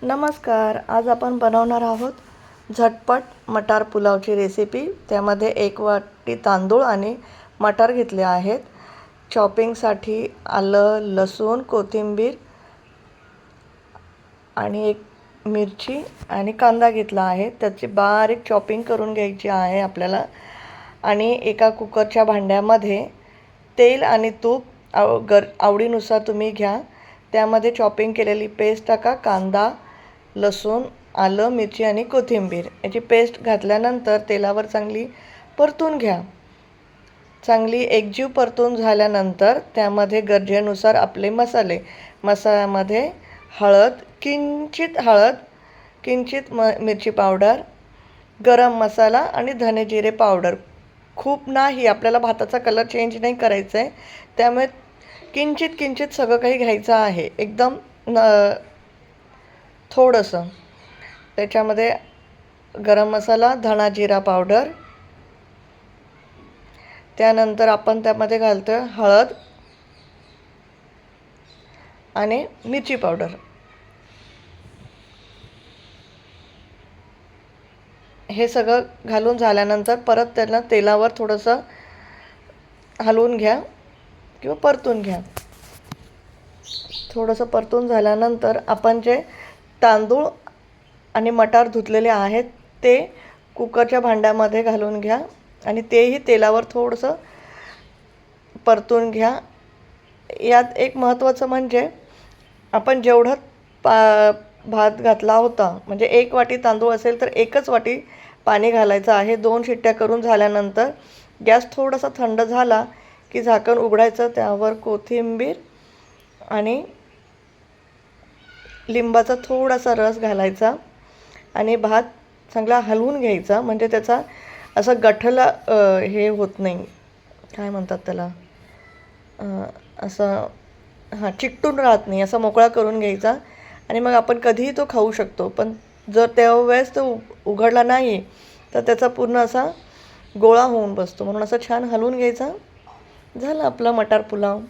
नमस्कार. आज आपण बनवणार आहोत झटपट मटार पुलावची रेसिपी. त्यामध्ये 1 वाटी तांदूळ आणि मटार घेतले आहेत. चॉपिंगसाठी आलं, लसूण, कोथिंबीर आणि 1 मिरची आणि कांदा घेतला आहे. त्याची बारीक चॉपिंग करून घ्यायची आहे आपल्याला. आणि एका कुकरच्या भांड्यामध्ये तेल आणि तूप आवडीनुसार तुम्ही घ्या. त्यामध्ये चॉपिंग केलेली पेस्ट टाका. कांदा, लसूण, आलं, मिरची आणि कोथिंबीर याची पेस्ट घातल्यानंतर तेलावर चांगली परतून घ्या. चांगली एकजीव परतून झाल्यानंतर त्यामध्ये गरजेनुसार आपले मसाल्यामध्ये किंचित मिरची पावडर, गरम मसाला आणि धने जिरे पावडर. खूप नाही, आपल्याला भाताचा कलर चेंज नाही करायचा आहे, त्यामुळे किंचित सगळं काही घ्यायचं आहे. एकदम थोडंसं त्याच्यामध्ये गरम मसाला, धना जिरा पावडर. त्यानंतर आपण त्यामध्ये घालतो हळद आणि मिरची पावडर. हे सगळं घालून झाल्यानंतर परत त्याला तेलावर थोडंसं हलवून घ्या किंवा परतून घ्या. थोडंसं परतून झाल्यानंतर आपण जे तांदूळ आणि मटार धुतलेले आहेत ते कुकरच्या भांड्यामध्ये घालून घ्या आणि तेही तेलावर थोडंसं परतून घ्या. यात एक महत्त्वाचं म्हणजे आपण जेवढं भात घातला होता, म्हणजे 1 वाटी तांदूळ असेल तर 1च वाटी पाणी घालायचं आहे. 2 शिट्ट्या करून झाल्यानंतर गॅस थोडासा थंड झाला की झाकण उघडायचं. त्यावर कोथिंबीर आणि लिंबाचा थोडासा रस घालायचा आणि भात चांगला हलवून घ्यायचा. म्हणजे त्याचा असं गठला हे होत नाही, काय म्हणतात त्याला, असं चिकटून राहत नाही, असा मोकळा करून घ्यायचा. आणि मग आपण कधीही तो खाऊ शकतो. पण जर त्यावेळेस तो उघडला नाही तर त्याचा पूर्ण असा गोळा होऊन बसतो. म्हणून असं छान हलवून घ्यायचा. झालं आपला मटार पुलाव.